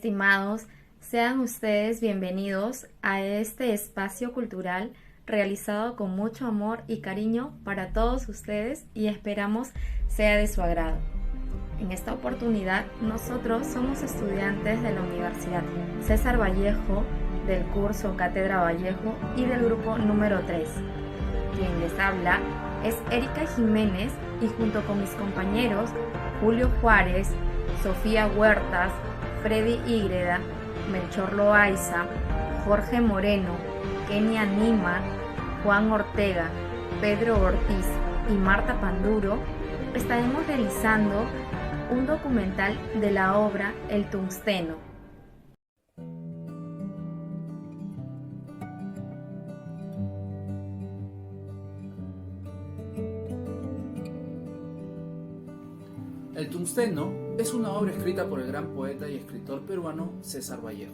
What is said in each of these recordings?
Estimados, sean ustedes bienvenidos a este espacio cultural realizado con mucho amor y cariño para todos ustedes y esperamos sea de su agrado. En esta oportunidad nosotros somos estudiantes de la Universidad César Vallejo, del curso Cátedra Vallejo y del grupo número 3. Quien les habla es Erika Jiménez y junto con mis compañeros Julio Juárez, Sofía Huertas, Freddy Ígreda, Melchor Loaiza, Jorge Moreno, Kenia Nima, Juan Ortega, Pedro Ortiz y Marta Panduro, estaremos realizando un documental de la obra El Tungsteno. El Tungsteno es una obra escrita por el gran poeta y escritor peruano César Vallejo.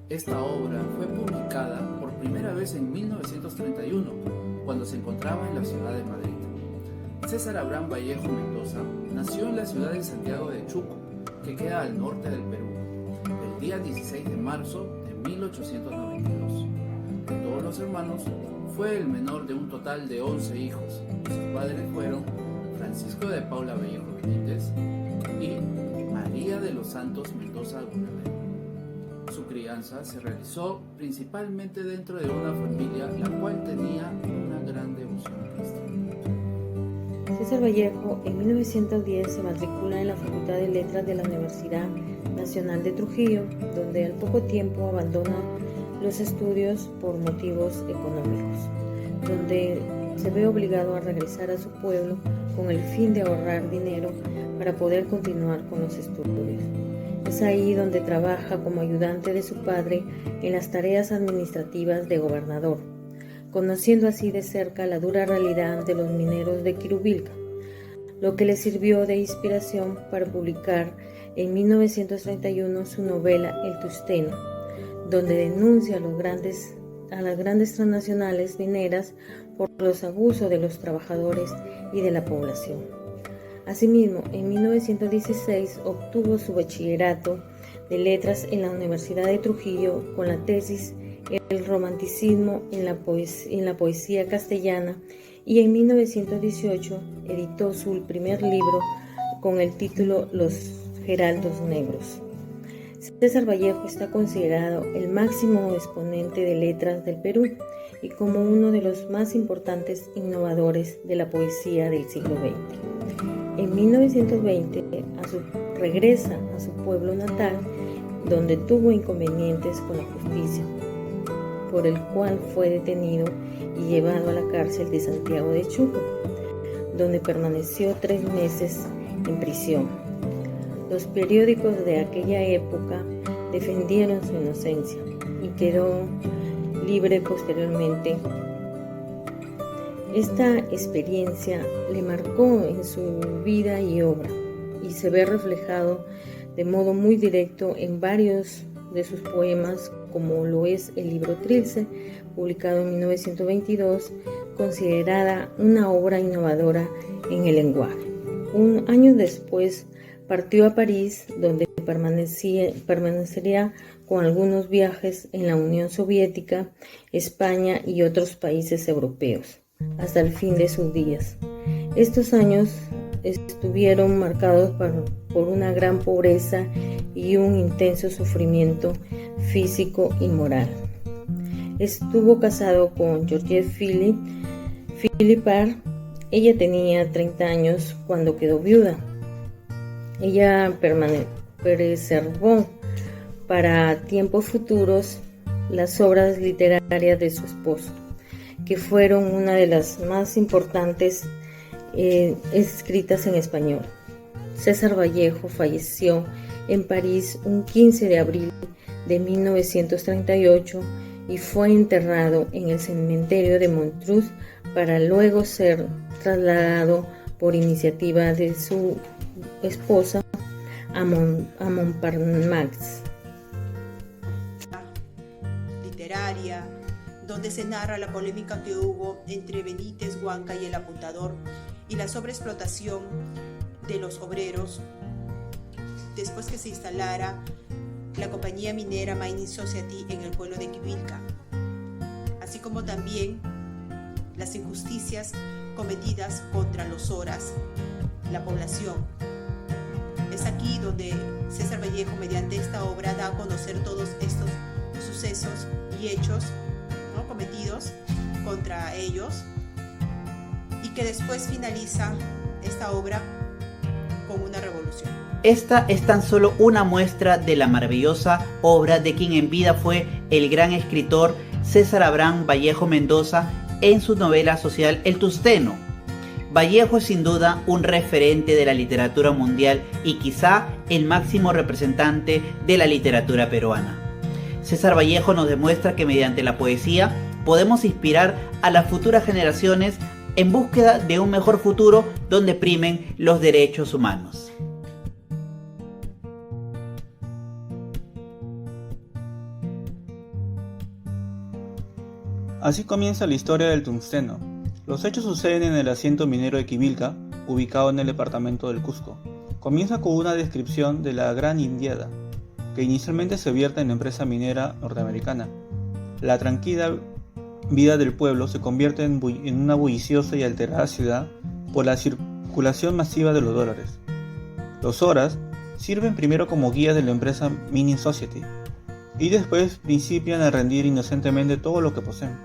Esta obra fue publicada por primera vez en 1931, cuando se encontraba en la ciudad de Madrid. César Abraham Vallejo Mendoza nació en la ciudad de Santiago de Chuco, que queda al norte del Perú, el día 16 de marzo de 1892. De todos los hermanos, fue el menor de un total de 11 hijos. Sus padres fueron Francisco de Paula Vallejo Benítez y María de los Santos Mendoza Gurabel. Su crianza se realizó principalmente dentro de una familia la cual tenía una gran devoción cristiana. César Vallejo en 1910 se matricula en la Facultad de Letras de la Universidad Nacional de Trujillo, donde al poco tiempo abandona los estudios por motivos económicos, donde se ve obligado a regresar a su pueblo con el fin de ahorrar dinero para poder continuar con los estudios. Es ahí donde trabaja como ayudante de su padre en las tareas administrativas de gobernador, conociendo así de cerca la dura realidad de los mineros de Quirubilca, lo que le sirvió de inspiración para publicar en 1931 su novela El Tungsteno, donde denuncia a las grandes transnacionales mineras por los abusos de los trabajadores y de la población. Asimismo, en 1916 obtuvo su bachillerato de letras en la Universidad de Trujillo con la tesis El romanticismo en la poesía castellana, y en 1918 editó su primer libro con el título Los Geraldos Negros. César Vallejo está considerado el máximo exponente de letras del Perú y como uno de los más importantes innovadores de la poesía del siglo XX. En 1920 regresa a su pueblo natal, donde tuvo inconvenientes con la justicia, por el cual fue detenido y llevado a la cárcel de Santiago de Chuco, donde permaneció 3 meses en prisión. Los periódicos de aquella época defendieron su inocencia y quedó libre posteriormente. Esta experiencia le marcó en su vida y obra y se ve reflejado de modo muy directo en varios de sus poemas, como lo es el libro Trilce, publicado en 1922, considerada una obra innovadora en el lenguaje. Un año después partió a París, donde permanecería con algunos viajes en la Unión Soviética, España y otros países europeos, hasta el fin de sus días. Estos años estuvieron marcados por una gran pobreza y un intenso sufrimiento físico y moral. Estuvo casado con Georgette Philippard. Ella tenía 30 años cuando quedó viuda. Ella preservó para tiempos futuros las obras literarias de su esposo, que fueron una de las más importantes escritas en español. César Vallejo falleció en París un 15 de abril de 1938 y fue enterrado en el cementerio de Montreux para luego ser trasladado por iniciativa de su esposa a Montparnasse. Literaria, donde se narra la polémica que hubo entre Benítez, Huanca y el apuntador y la sobreexplotación de los obreros después que se instalara la compañía minera Mining Society en el pueblo de Quivilca, así como también las injusticias cometidas contra los Horas, la población. Es aquí donde César Vallejo, mediante esta obra, da a conocer todos estos sucesos y hechos, ¿no?, cometidos contra ellos, y que después finaliza esta obra con una revolución. Esta es tan solo una muestra de la maravillosa obra de quien en vida fue el gran escritor César Abraham Vallejo Mendoza en su novela social El Tungsteno. Vallejo es sin duda un referente de la literatura mundial y quizá el máximo representante de la literatura peruana. César Vallejo nos demuestra que mediante la poesía podemos inspirar a las futuras generaciones en búsqueda de un mejor futuro donde primen los derechos humanos. Así comienza la historia del tungsteno. Los hechos suceden en el asiento minero de Quivilca, ubicado en el departamento del Cusco. Comienza con una descripción de la Gran Indiada, que inicialmente se vierte en la empresa minera norteamericana. La tranquila vida del pueblo se convierte en una bulliciosa y alterada ciudad por la circulación masiva de los dólares. Los Horas sirven primero como guías de la empresa Mining Society y después principian a rendir inocentemente todo lo que poseen.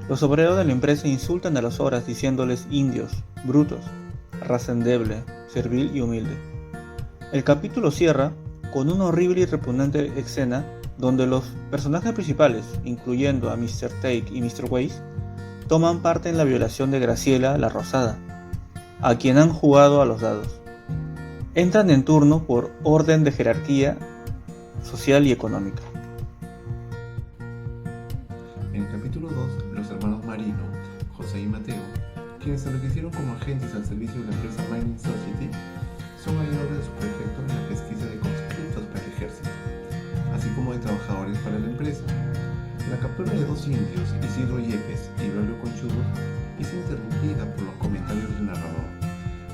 Los obreros de la empresa insultan a los Horas diciéndoles indios, brutos, raza endeble, servil y humilde. El capítulo cierra con una horrible y repugnante escena donde los personajes principales, incluyendo a Mr. Take y Mr. Weiss, toman parte en la violación de Graciela la Rosada, a quien han jugado a los dados. Entran en turno por orden de jerarquía social y económica. En el capítulo 2, los hermanos Marino, José y Mateo, quienes se enriquecieron como agentes al servicio de la empresa Mining Society, son ayudadores de su prefecto en la pesquisa de conscriptos para el ejército, así como de trabajadores para la empresa. La captura de dos indios, Isidro Yepes y Braulio Conchudos, es interrumpida por los comentarios del narrador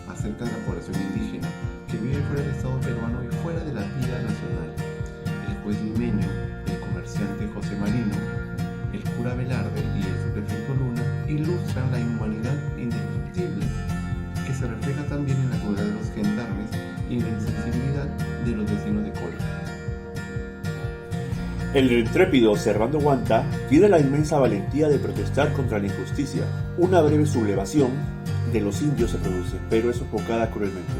acerca de la población indígena que vive fuera del Estado peruano y fuera de la vida nacional. El juez limeño, el comerciante José Marino, el cura Velarde y el subprefecto Luna ilustran la inhumanidad indescriptible que se refleja también en la crueldad de los gendarmes y en la insensibilidad de los vecinos de Colca. El intrépido Servando Guanta tiene la inmensa valentía de protestar contra la injusticia. Una breve sublevación de los indios se produce, pero es sofocada cruelmente.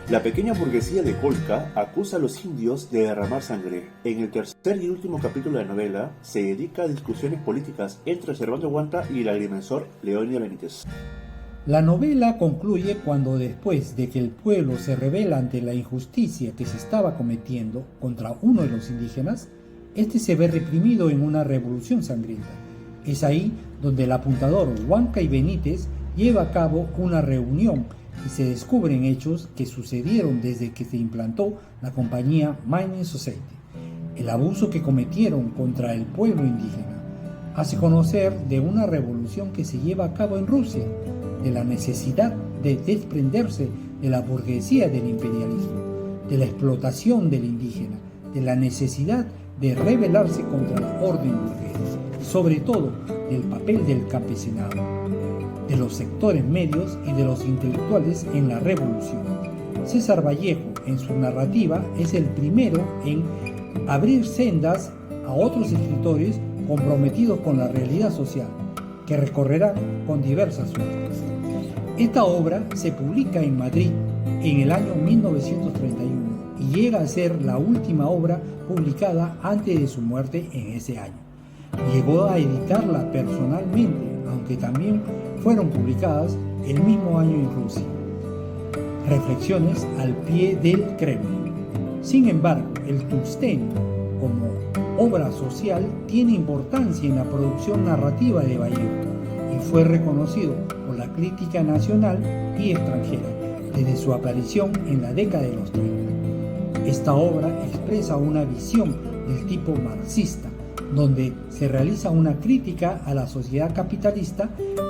La pequeña burguesía de Colca acusa a los indios de derramar sangre. En el tercer y último capítulo de la novela se dedica a discusiones políticas entre Servando Guanta y el agrimensor Leónidas Benítez. La novela concluye cuando, después de que el pueblo se rebela ante la injusticia que se estaba cometiendo contra uno de los indígenas, este se ve reprimido en una revolución sangrienta. Es ahí donde el apuntador Huanca y Benítez lleva a cabo una reunión y se descubren hechos que sucedieron desde que se implantó la compañía Mining Society. El abuso que cometieron contra el pueblo indígena hace conocer de una revolución que se lleva a cabo en Rusia, de la necesidad de desprenderse de la burguesía del imperialismo, de la explotación del indígena, de la necesidad de rebelarse contra la orden burguesa y sobre todo del papel del campesinado, de los sectores medios y de los intelectuales en la revolución. César Vallejo, en su narrativa, es el primero en abrir sendas a otros escritores comprometidos con la realidad social, que recorrerán con diversas suertes. Esta obra se publica en Madrid en el año 1931 y llega a ser la última obra publicada antes de su muerte en ese año. Llegó a editarla personalmente, aunque también fueron publicadas el mismo año en Rusia. Reflexiones al pie del Kremlin. Sin embargo, el Tungsteno, como obra social, tiene importancia en la producción narrativa de Vallejo y fue reconocido por la crítica nacional y extranjera desde su aparición en la década de los 30. Esta obra expresa una visión del tipo marxista, donde se realiza una crítica a la sociedad capitalista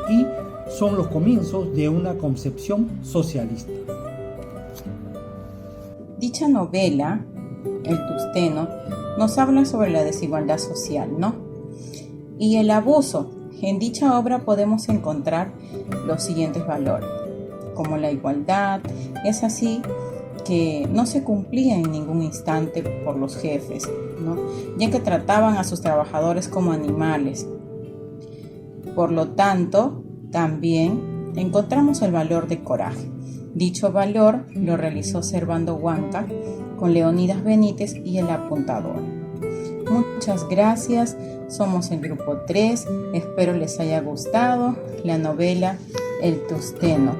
y son los comienzos de una concepción socialista. Dicha novela El Tusteno, nos habla sobre la desigualdad social, ¿no? Y el abuso. En dicha obra podemos encontrar los siguientes valores, como la igualdad. Es así que no se cumplía en ningún instante por los jefes, ¿no? Ya que trataban a sus trabajadores como animales. Por lo tanto, también encontramos el valor de coraje. Dicho valor lo realizó Servando Huanca con Leonidas Benítez y El Apuntador. Muchas gracias, somos el grupo 3, espero les haya gustado la novela El Tusteno.